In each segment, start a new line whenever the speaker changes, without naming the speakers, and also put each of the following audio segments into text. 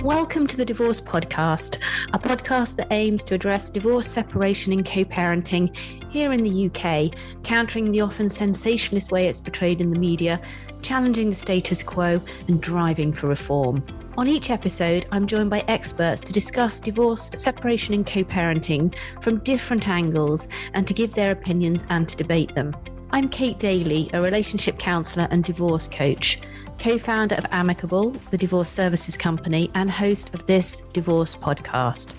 Welcome to the Divorce Podcast, a podcast that aims to address divorce, separation and co-parenting here in the UK, countering the often sensationalist way it's portrayed in the media, challenging the status quo and driving for reform. On each episode, I'm joined by experts to discuss divorce, separation and co-parenting from different angles and to give their opinions and to debate them. I'm Kate Daly, a relationship counsellor and divorce coach, co-founder of Amicable, the divorce services company, and host of this divorce podcast.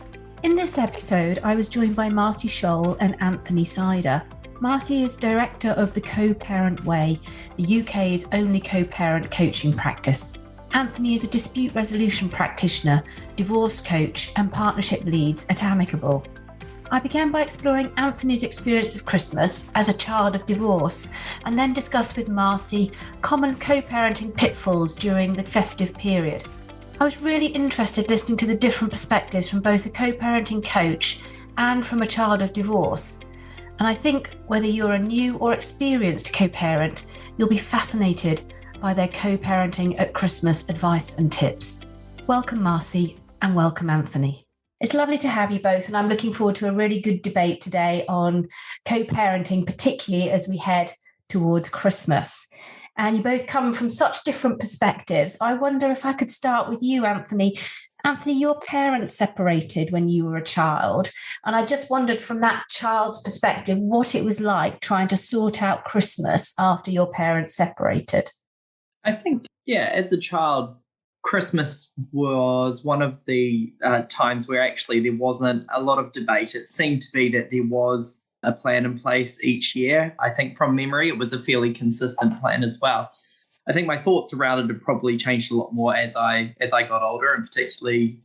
In this episode, I was joined by Marcie Shaoul and Anthony Syder. Marcie is director of the Co-Parent Way, the UK's only co-parent coaching practice. Anthony is a dispute resolution practitioner, divorce coach, and partnership leads at Amicable. I began by exploring Anthony's experience of Christmas as a child of divorce, and then discussed with Marcie common co-parenting pitfalls during the festive period. I was really interested listening to the different perspectives from both a co-parenting coach and from a child of divorce. And I think whether you're a new or experienced co-parent, you'll be fascinated by their co-parenting at Christmas advice and tips. Welcome, Marcie, and welcome, Anthony. It's lovely to have you both, and I'm looking forward to a really good debate today on co-parenting, particularly as we head towards Christmas. And you both come from such different perspectives. I wonder if I could start with you, Anthony. Anthony, your parents separated when you were a child, and I just wondered from that child's perspective what it was like trying to sort out Christmas after your parents separated.
I think, as a child, Christmas was one of the times where actually there wasn't a lot of debate. It seemed to be that there was a plan in place each year. I think from memory, it was a fairly consistent plan as well. I think my thoughts around it have probably changed a lot more as I got older, and particularly,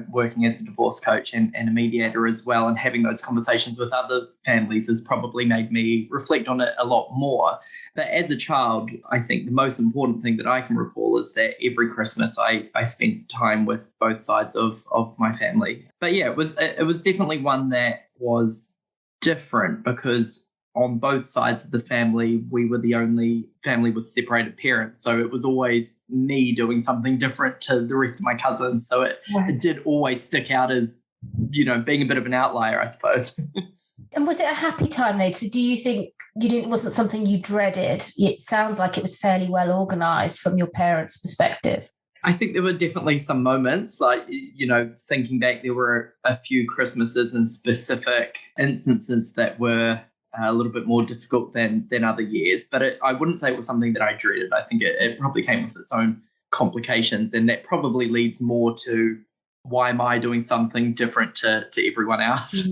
working as a divorce coach and a mediator as well, and having those conversations with other families has probably made me reflect on it a lot more. But as a child, I think the most important thing that I can recall is that every Christmas I spent time with both sides of my family. But it was definitely one that was different because on both sides of the family, we were the only family with separated parents. So it was always me doing something different to the rest of my cousins. So it did always stick out as, being a bit of an outlier, I suppose.
And was it a happy time though? So do you think wasn't something you dreaded? It sounds like it was fairly well organised from your parents' perspective.
I think there were definitely some moments, like, thinking back, there were a few Christmases and specific instances that were a little bit more difficult than other years. But I wouldn't say it was something that I dreaded. I think it probably came with its own complications, and that probably leads more to why am I doing something different to everyone else?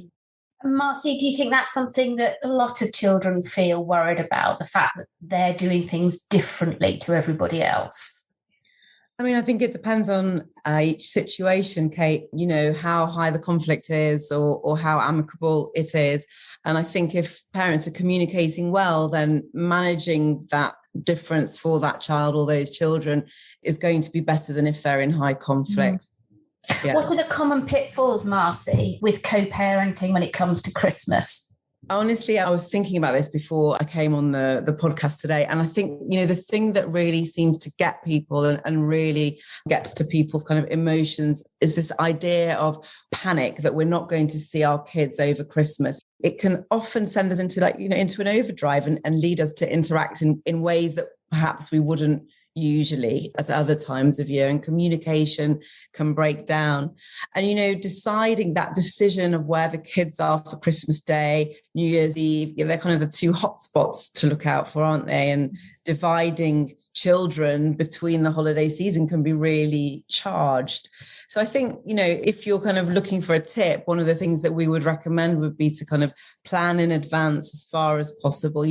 Marcie, do you think that's something that a lot of children feel worried about, the fact that they're doing things differently to everybody else?
I mean, I think it depends on each situation, Kate, how high the conflict is or how amicable it is. And I think if parents are communicating well, then managing that difference for that child or those children is going to be better than if they're in high conflict. Mm. Yeah.
What are the common pitfalls, Marcie, with co-parenting when it comes to Christmas?
Honestly, I was thinking about this before I came on the podcast today. And I think, the thing that really seems to get people and really gets to people's kind of emotions is this idea of panic that we're not going to see our kids over Christmas. It can often send us into into an overdrive and lead us to interact in ways that perhaps we wouldn't usually at other times of year, and communication can break down. And, deciding that decision of where the kids are for Christmas Day, New Year's Eve, they're kind of the two hot spots to look out for, aren't they? And dividing children between the holiday season can be really charged. So I think, if you're kind of looking for a tip, one of the things that we would recommend would be to kind of plan in advance as far as possible.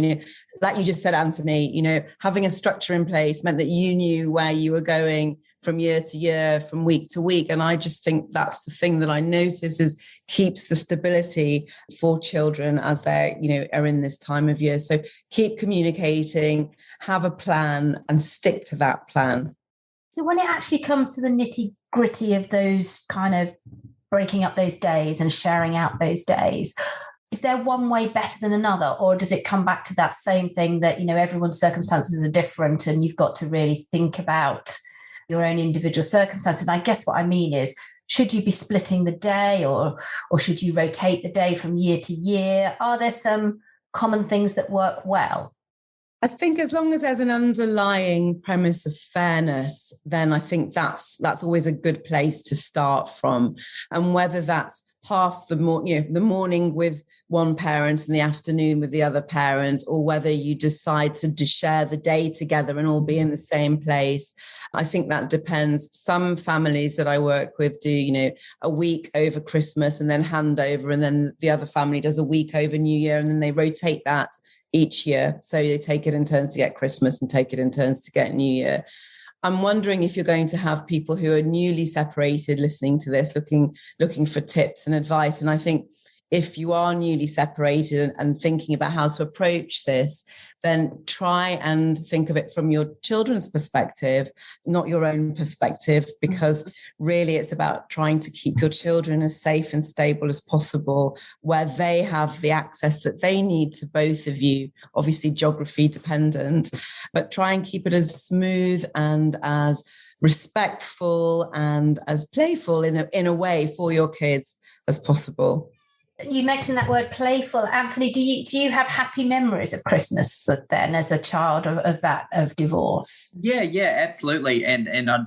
Like you just said, Anthony, having a structure in place meant that you knew where you were going from year to year, from week to week. And I just think that's the thing that I notice is keeps the stability for children as they, are in this time of year. So keep communicating, have a plan and stick to that plan.
So when it actually comes to the nitty-gritty of those kind of breaking up those days and sharing out those days, is there one way better than another, or does it come back to that same thing that, everyone's circumstances are different and you've got to really think about your own individual circumstances. And I guess what I mean is, should you be splitting the day or should you rotate the day from year to year? Are there some common things that work well?
I think as long as there's an underlying premise of fairness, then I think that's always a good place to start from. And whether that's half the morning with one parent and the afternoon with the other parent, or whether you decide to share the day together and all be in the same place, I think that depends. Some families that I work with do, a week over Christmas and then hand over, and then the other family does a week over New Year, and then they rotate that each year. So they take it in turns to get Christmas and take it in turns to get New Year. I'm wondering if you're going to have people who are newly separated listening to this, looking for tips and advice. And I think if you are newly separated and thinking about how to approach this, then try and think of it from your children's perspective, not your own perspective, because really it's about trying to keep your children as safe and stable as possible, where they have the access that they need to both of you, obviously geography dependent, but try and keep it as smooth and as respectful and as playful in a way for your kids as possible.
You mentioned that word playful. Anthony, do you have happy memories of Christmas then as a child of divorce?
Yeah, absolutely. And I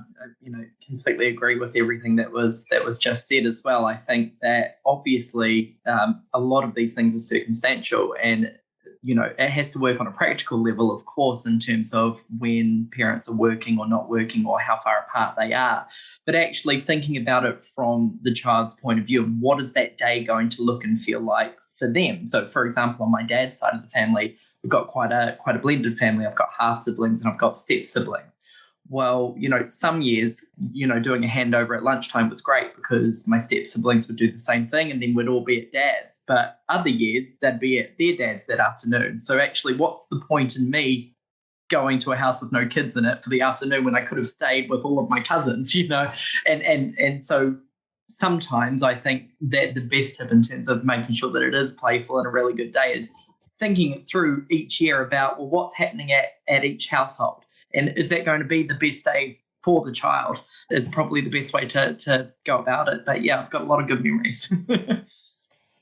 completely agree with everything that was just said as well. I think that obviously a lot of these things are circumstantial, and it has to work on a practical level, of course, in terms of when parents are working or not working or how far apart they are. But actually thinking about it from the child's point of view, what is that day going to look and feel like for them? So, for example, on my dad's side of the family, we've got quite a blended family. I've got half siblings and I've got step siblings. Well, some years, doing a handover at lunchtime was great because my step siblings would do the same thing and then we'd all be at dad's. But other years, they'd be at their dad's that afternoon. So actually, what's the point in me going to a house with no kids in it for the afternoon when I could have stayed with all of my cousins, And so sometimes I think that the best tip in terms of making sure that it is playful and a really good day is thinking it through each year about, well, what's happening at each household? And is that going to be the best day for the child? It's probably the best way to go about it. But yeah, I've got a lot of good memories.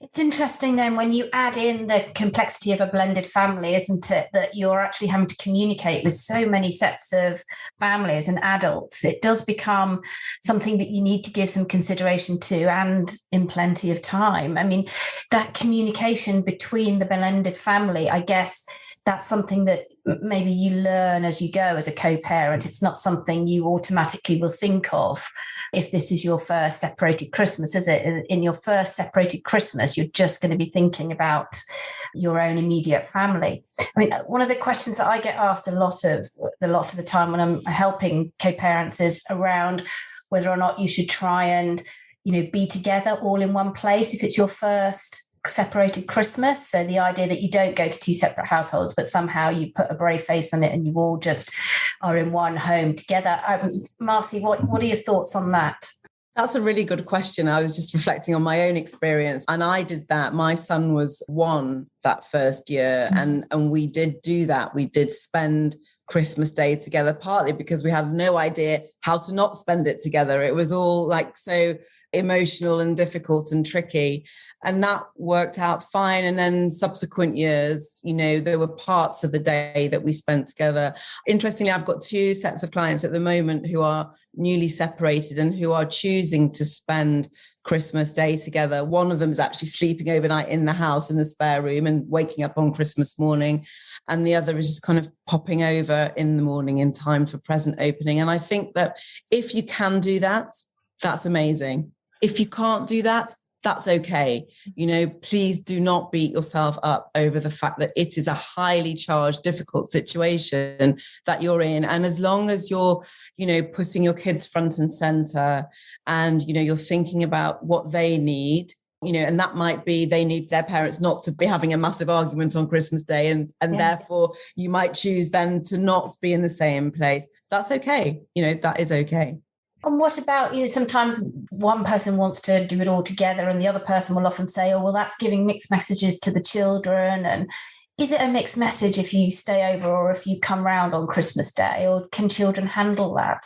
It's interesting then when you add in the complexity of a blended family, isn't it, that you're actually having to communicate with so many sets of families and adults. It does become something that you need to give some consideration to, and in plenty of time. I mean, that communication between the blended family, I guess that's something that maybe you learn as you go as a co-parent. It's not something you automatically will think of if this is your first separated Christmas, is it? In your first separated Christmas, you're just going to be thinking about your own immediate family. I mean, one of the questions that I get asked a lot of the time when I'm helping co-parents is around whether or not you should try and, be together all in one place if it's your first separated Christmas. So the idea that you don't go to two separate households, but somehow you put a brave face on it and you all just are in one home together. Marcie, what are your thoughts on that?
That's a really good question. I was just reflecting on my own experience, and I did that. My son was 1 that first year, and we did do that. We did spend Christmas Day together, partly because we had no idea how to not spend it together. It was all like so emotional and difficult and tricky. And that worked out fine. And then subsequent years, there were parts of the day that we spent together. Interestingly, I've got 2 sets of clients at the moment who are newly separated and who are choosing to spend Christmas Day together. One of them is actually sleeping overnight in the house in the spare room and waking up on Christmas morning. And the other is just kind of popping over in the morning in time for present opening. And I think that if you can do that, that's amazing. If you can't do that, that's okay. Please do not beat yourself up over the fact that it is a highly charged, difficult situation that you're in. And as long as you're, putting your kids front and center and, you're thinking about what they need, and that might be they need their parents not to be having a massive argument on Christmas Day. And therefore you might choose then to not be in the same place. That's okay. That is okay.
And what about, sometimes one person wants to do it all together and the other person will often say, oh, well, that's giving mixed messages to the children. And is it a mixed message if you stay over or if you come round on Christmas Day, or can children handle that?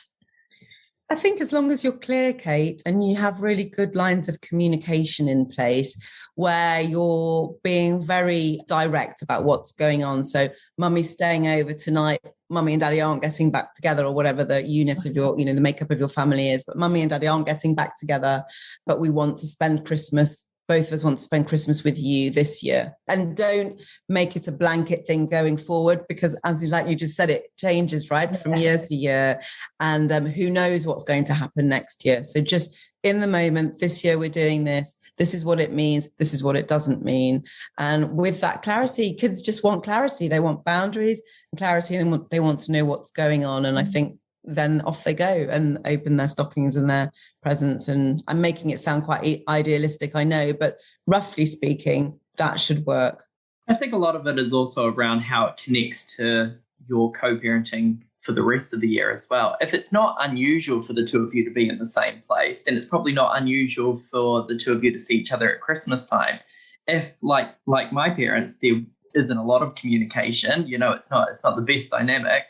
I think as long as you're clear, Kate, and you have really good lines of communication in place where you're being very direct about what's going on. So mummy's staying over tonight, mummy and daddy aren't getting back together, or whatever the unit of your, the makeup of your family is, but mummy and daddy aren't getting back together, but we want to spend Christmas. Both of us want to spend Christmas with you this year. And don't make it a blanket thing going forward, because as you just said, it changes, right, from year to year. And who knows what's going to happen next year. So just in the moment, this year we're doing this. This is what it means. This is what it doesn't mean. And with that clarity, kids just want clarity. They want boundaries and clarity, and they want to know what's going on. And I think then off they go and open their stockings and their presents. And I'm making it sound quite idealistic, I know, but roughly speaking, that should work.
I think a lot of it is also around how it connects to your co-parenting for the rest of the year as well. If it's not unusual for the two of you to be in the same place, then it's probably not unusual for the two of you to see each other at Christmas time. If like my parents, there isn't a lot of communication, it's not the best dynamic.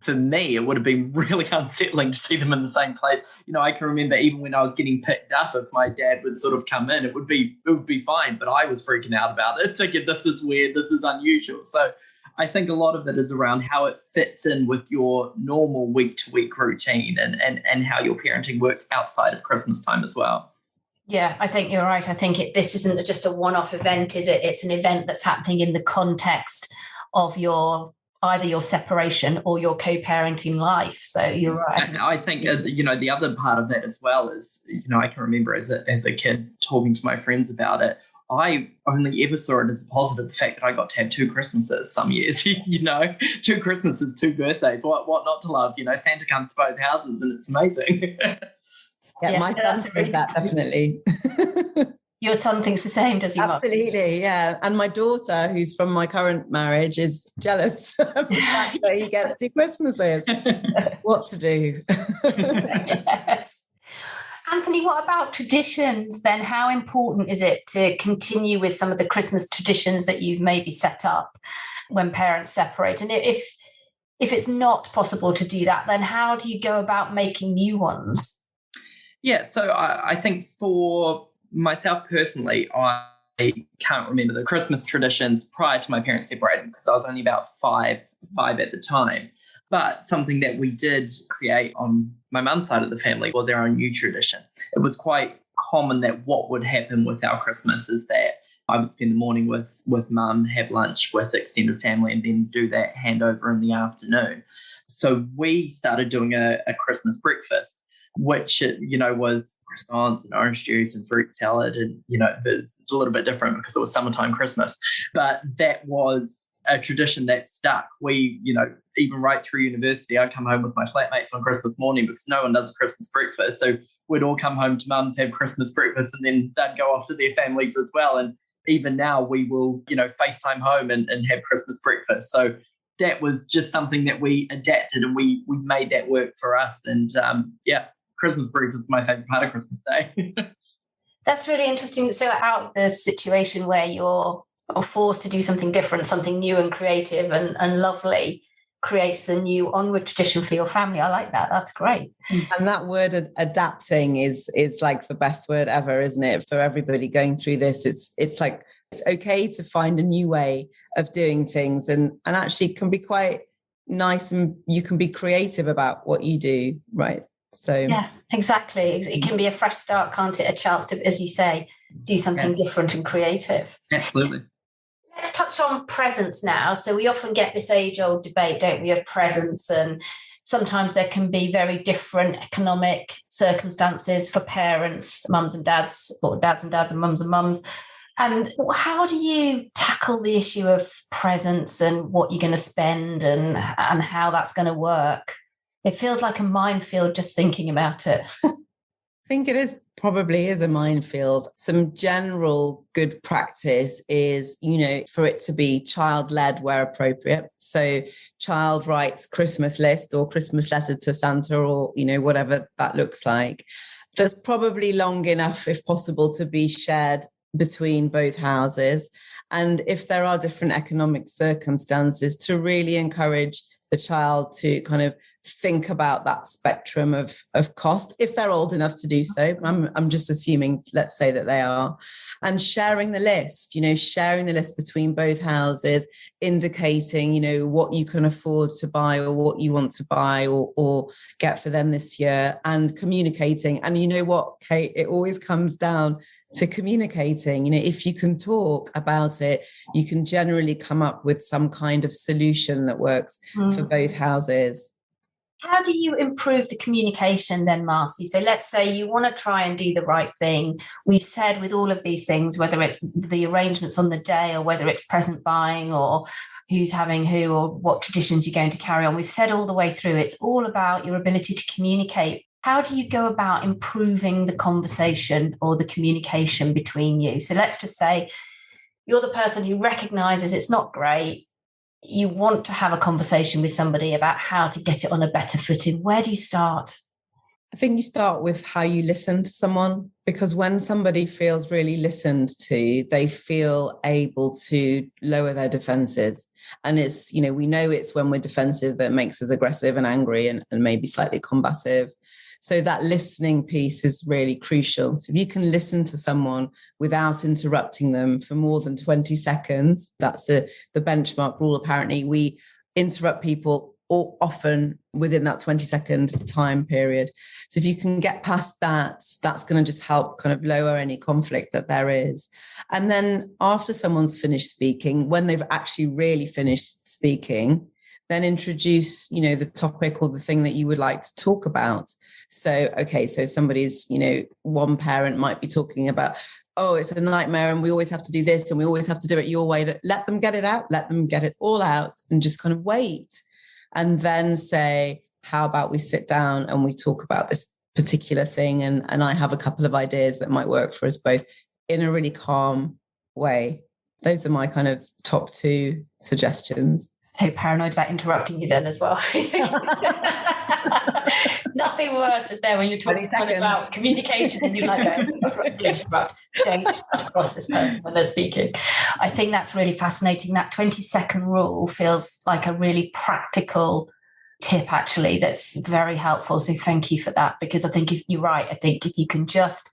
For me, it would have been really unsettling to see them in the same place. I can remember even when I was getting picked up, if my dad would sort of come in, it would be fine. But I was freaking out about it, thinking this is weird, this is unusual. So I think a lot of it is around how it fits in with your normal week-to-week routine and how your parenting works outside of Christmas time as well.
Yeah, I think you're right. I think this isn't just a one-off event, is it? It's an event that's happening in the context of either your separation or your co-parenting life. So you're right.
And I think, the other part of that as well is, I can remember as a kid talking to my friends about it. I only ever saw it as a positive, the fact that I got to have 2 Christmases some years, 2 Christmases, 2 birthdays, what not to love, Santa comes to both houses and it's amazing.
Yeah, my son said that, definitely.
Your son thinks the same, does he?
Absolutely, yeah. And my daughter, who's from my current marriage, is jealous of the fact that he gets 2 Christmases. What to do?
Yes. Anthony, what about traditions then? How important is it to continue with some of the Christmas traditions that you've maybe set up when parents separate? And if it's not possible to do that, then how do you go about making new ones?
Yeah, so I think for myself personally, I can't remember the Christmas traditions prior to my parents separating because I was only about five at the time. But something that we did create on my mum's side of the family was our own new tradition. It was quite common that what would happen with our Christmas is that I would spend the morning with mum, have lunch with extended family, and then do that handover in the afternoon. So we started doing a Christmas breakfast, which, was croissants and orange juice and fruit salad. And, it's a little bit different because it was summertime Christmas. But that was a tradition that stuck. We, even right through university, I'd come home with my flatmates on Christmas morning because no one does a Christmas breakfast. So we'd all come home to mum's, have Christmas breakfast, and then they'd go off to their families as well. And even now we will, FaceTime home and have Christmas breakfast. So that was just something that we adapted and we made that work for us. And Christmas breakfast is my favorite part of Christmas Day.
That's really interesting. So out of the situation where you're forced to do something different, something new and creative and lovely, creates the new onward tradition for your family. I like that. That's great.
And that word adapting is like the best word ever, isn't it? For everybody going through this, it's like it's okay to find a new way of doing things and actually can be quite nice, and you can be creative about what you do, right? So
yeah, exactly. It can be a fresh start, can't it? A chance to, as you say, do something different and creative.
Absolutely.
Let's touch on presents now. So we often get this age-old debate, don't we, of presents, and sometimes there can be very different economic circumstances for parents, mums and dads, or dads and dads and mums and mums. And how do you tackle the issue of presents and what you're going to spend and how that's going to work? It feels like a minefield just thinking about it.
I think it probably is a minefield. Some general good practice is, for it to be child-led where appropriate. So child writes Christmas list or Christmas letter to Santa or, whatever that looks like. That's probably long enough, if possible, to be shared between both houses. And if there are different economic circumstances, to really encourage the child to kind of think about that spectrum of cost, if they're old enough to do so. I'm just assuming, let's say that they are. And sharing the list, sharing the list between both houses, indicating, what you can afford to buy or what you want to buy or get for them this year, and communicating. And you know what, Kate, it always comes down to communicating. If you can talk about it, you can generally come up with some kind of solution that works for both houses.
How do you improve the communication then, Marcie? So let's say you want to try and do the right thing. We've said with all of these things, whether it's the arrangements on the day or whether it's present buying or who's having who or what traditions you're going to carry on, we've said all the way through, it's all about your ability to communicate. How do you go about improving the conversation or the communication between you? So let's just say you're the person who recognizes it's not great. You want to have a conversation with somebody about how to get it on a better footing. Where do you start?
I think you start with how you listen to someone, because when somebody feels really listened to, they feel able to lower their defenses. And it's, we know it's when we're defensive that makes us aggressive and angry and maybe slightly combative. So that listening piece is really crucial. So if you can listen to someone without interrupting them for more than 20 seconds, that's the benchmark rule. Apparently, we interrupt people often within that 20-second time period. So if you can get past that, that's going to just help kind of lower any conflict that there is. And then after someone's finished speaking, when they've actually really finished speaking, then introduce, the topic or the thing that you would like to talk about. So, okay, so somebody's, one parent might be talking about, oh, it's a nightmare and we always have to do this and we always have to do it your way. Let them get it out, let them get it all out and just kind of wait. And then say, how about we sit down and we talk about this particular thing? And I have a couple of ideas that might work for us both, in a really calm way. Those are my kind of top 2 suggestions.
So paranoid about interrupting you then as well. Nothing worse is there when you're talking about communication and you're like, don't interrupt across this person when they're speaking. I think that's really fascinating. That 20-second rule feels like a really practical tip, actually, that's very helpful. So thank you for that, because I think if you're right, I think if you can just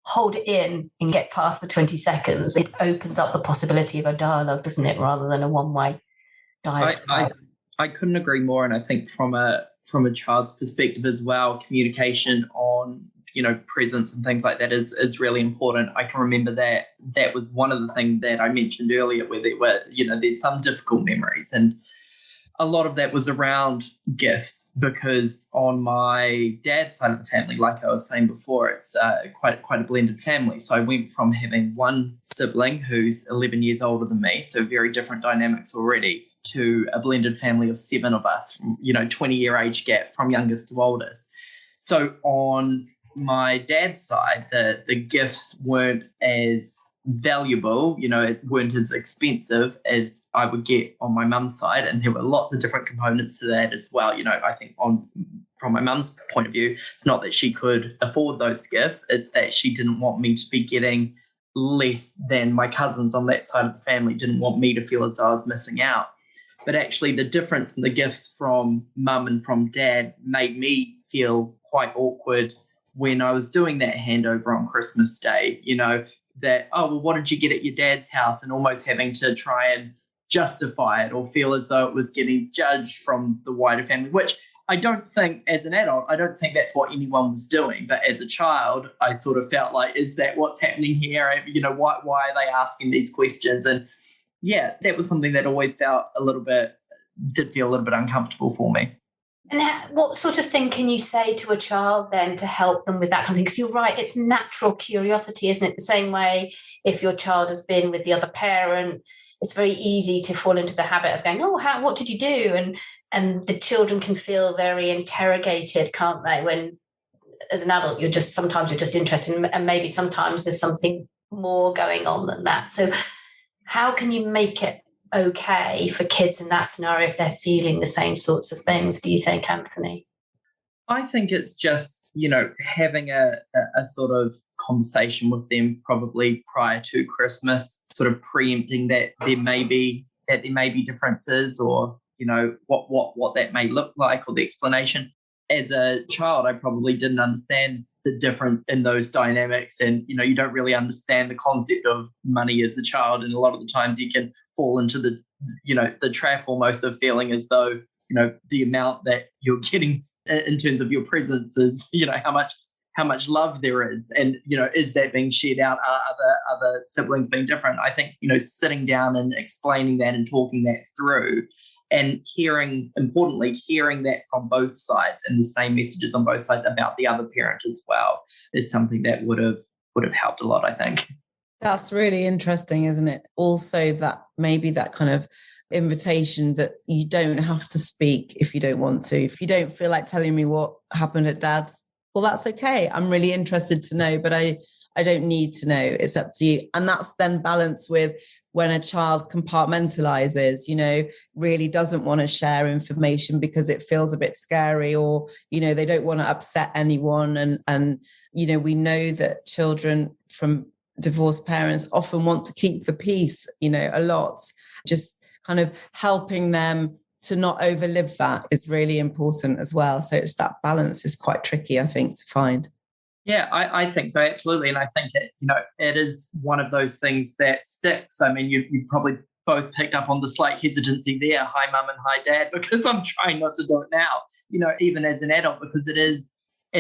hold it in and get past the 20 seconds, it opens up the possibility of a dialogue, doesn't it, rather than a one-way dialogue.
I couldn't agree more. And I think from a child's perspective as well, communication on, presence and things like that is really important. I can remember that was one of the things that I mentioned earlier, where there were, there's some difficult memories. And a lot of that was around gifts, because on my dad's side of the family, like I was saying before, it's quite a blended family. So I went from having one sibling who's 11 years older than me, so very different dynamics already, to a blended family of 7 of us, 20-year age gap from youngest to oldest. So on my dad's side, the gifts weren't as valuable, it weren't as expensive as I would get on my mum's side. And there were lots of different components to that as well. I think from my mum's point of view, it's not that she could afford those gifts, it's that she didn't want me to be getting less than my cousins on that side of the family, didn't want me to feel as though I was missing out. But actually the difference in the gifts from mum and from dad made me feel quite awkward when I was doing that handover on Christmas Day, that, oh, well, what did you get at your dad's house? And almost having to try and justify it or feel as though it was getting judged from the wider family, which I don't think, as an adult, I don't think that's what anyone was doing. But as a child, I sort of felt like, is that what's happening here? Why are they asking these questions? And yeah, that was something that always did feel a little bit uncomfortable for me.
And what sort of thing can you say to a child then to help them with that kind of thing? Because you're right, it's natural curiosity, isn't it? The same way if your child has been with the other parent, it's very easy to fall into the habit of going, oh, what did you do? And the children can feel very interrogated, can't they? When as an adult, you're just interested, and maybe sometimes there's something more going on than that. So how can you make it okay for kids in that scenario if they're feeling the same sorts of things, do you think, Anthony?
I think it's just, having a sort of conversation with them probably prior to Christmas, sort of preempting that there may be differences, or what that may look like, or the explanation. As a child, I probably didn't understand the difference in those dynamics. And, you don't really understand the concept of money as a child. And a lot of the times you can fall into the trap almost of feeling as though, the amount that you're getting in terms of your presents is, how much love there is. And, is that being shared out? Are other siblings being different? I think, sitting down and explaining that and talking that through, and importantly, hearing that from both sides and the same messages on both sides about the other parent as well is something that would have helped a lot, I think.
That's really interesting, isn't it? Also, that maybe that kind of invitation that you don't have to speak if you don't want to. If you don't feel like telling me what happened at Dad's, well, that's okay. I'm really interested to know, but I don't need to know. It's up to you. And that's then balanced with when a child compartmentalizes, really doesn't want to share information because it feels a bit scary, or, they don't want to upset anyone. And we know that children from divorced parents often want to keep the peace, a lot. Just kind of helping them to not overlive that is really important as well. So it's that balance is quite tricky, I think, to find.
Yeah, I think so, absolutely. And I think it is one of those things that sticks. I mean, you probably both picked up on the slight hesitancy there, hi mum and hi dad, because I'm trying not to do it now, even as an adult, because it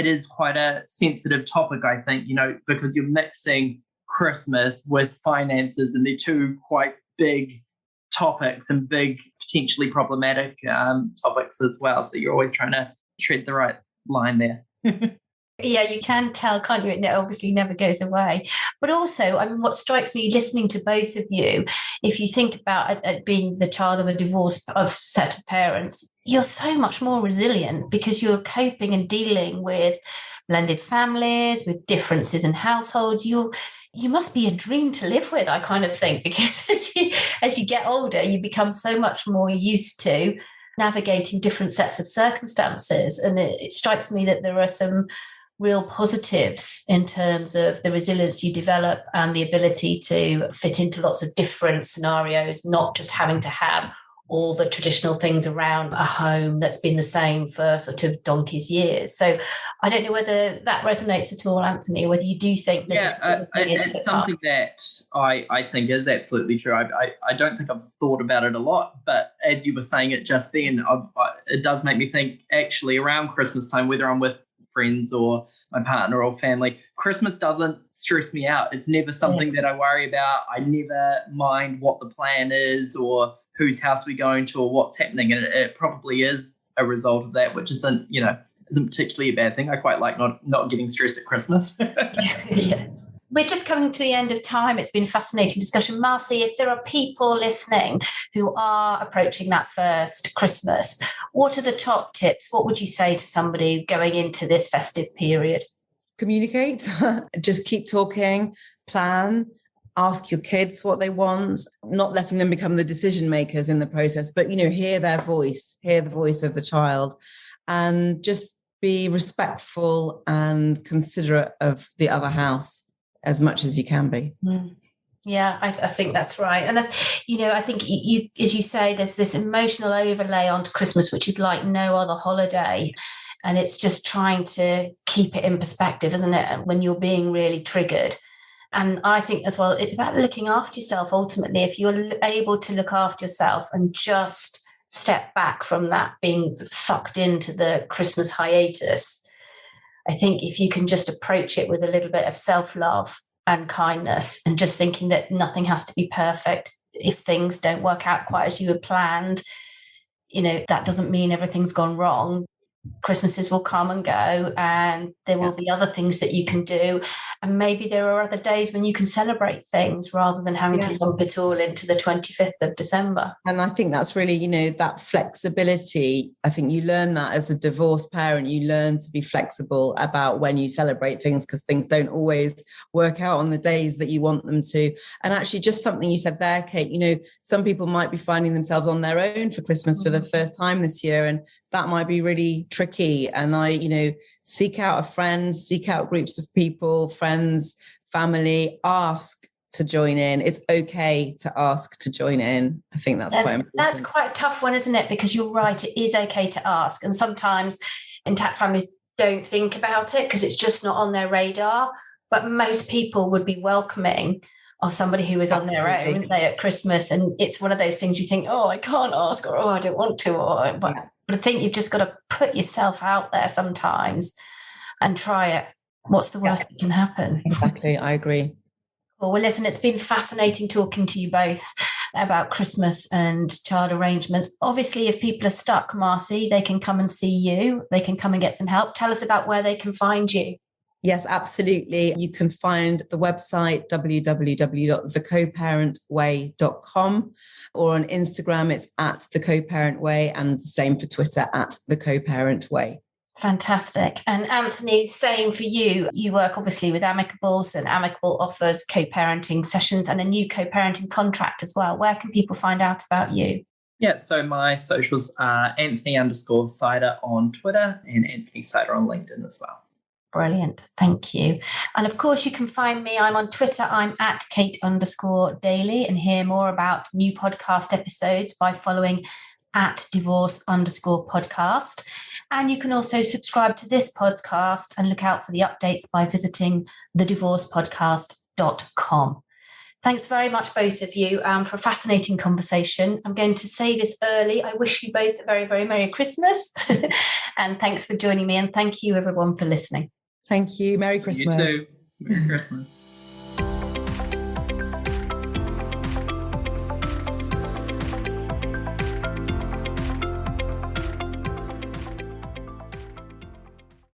is quite a sensitive topic, I think, because you're mixing Christmas with finances, and they're two quite big topics and big, potentially problematic topics as well. So you're always trying to tread the right line there.
Yeah, you can tell, can't you? It obviously never goes away. But also, what strikes me listening to both of you, if you think about it, being the child of a divorced set of parents, you're so much more resilient because you're coping and dealing with blended families, with differences in households. You must be a dream to live with, I kind of think, because as you get older, you become so much more used to navigating different sets of circumstances. And it strikes me that there are some real positives in terms of the resilience you develop and the ability to fit into lots of different scenarios, not just having to have all the traditional things around a home that's been the same for sort of donkey's years. So I don't know whether that resonates at all, Anthony, or whether you do think there's
it's something that I think is absolutely true. I don't think I've thought about it a lot, but as you were saying it just then, it does make me think actually around Christmas time, whether I'm with friends or my partner or family, Christmas doesn't stress me out. It's never something that I worry about. I never mind what the plan is or whose house we're going to or what's happening. And it probably is a result of that, which isn't particularly a bad thing. I quite like not getting stressed at Christmas.
Yes. We're just coming to the end of time. It's been a fascinating discussion. Marcie, if there are people listening who are approaching that first Christmas, what are the top tips? What would you say to somebody going into this festive period?
Communicate, just keep talking, plan, ask your kids what they want, not letting them become the decision makers in the process, but, hear their voice, hear the voice of the child, and just be respectful and considerate of the other house as much as you can be.
Yeah, I think that's right. And, I think you, as you say, there's this emotional overlay onto Christmas, which is like no other holiday. And it's just trying to keep it in perspective, isn't it? When you're being really triggered. And I think as well, it's about looking after yourself. Ultimately, if you're able to look after yourself and just step back from that being sucked into the Christmas hiatus, I think if you can just approach it with a little bit of self-love and kindness and just thinking that nothing has to be perfect. If things don't work out quite as you had planned, that doesn't mean everything's gone wrong. Christmases will come and go, and there will be other things that you can do. And maybe there are other days when you can celebrate things rather than having to lump it all into the 25th of December.
And I think that's really, that flexibility. I think you learn that as a divorced parent, you learn to be flexible about when you celebrate things, because things don't always work out on the days that you want them to. And actually, just something you said there, Kate, some people might be finding themselves on their own for Christmas for the first time this year, and that might be really tricky. And seek out a friend, seek out groups of people, friends, family, ask to join in. It's okay to ask to join in. I think that's quite important.
That's quite a tough one, isn't it? Because you're right, it is okay to ask. And sometimes intact families don't think about it because it's just not on their radar. But most people would be welcoming of somebody who is on their own, aren't they, at Christmas? And it's one of those things you think, oh, I can't ask, or oh, I don't want to, but I think you've just got to put yourself out there sometimes and try it. What's the worst that can happen?
Exactly, I agree.
Well, listen, it's been fascinating talking to you both about Christmas and child arrangements. Obviously, if people are stuck, Marcie, they can come and see you. They can come and get some help. Tell us about where they can find you.
Yes, absolutely. You can find the website www.thecoparentway.com, or on Instagram, it's @thecoparentway, and the same for Twitter @thecoparentway.
Fantastic. And Anthony, same for you. You work obviously with Amicables, and Amicable offers co-parenting sessions and a new co-parenting contract as well. Where can people find out about you?
Yeah, so my socials are Anthony_Syder on Twitter and Anthony Syder on LinkedIn as well.
Brilliant. Thank you. And of course, you can find me. I'm on Twitter. I'm @Kate_Daly, and hear more about new podcast episodes by following @divorce_podcast. And you can also subscribe to this podcast and look out for the updates by visiting thedivorcepodcast.com. Thanks very much, both of you, for a fascinating conversation. I'm going to say this early. I wish you both a very, very Merry Christmas. And thanks for joining me. And thank you, everyone, for listening.
Thank you. Merry Christmas.
You too. Merry Christmas.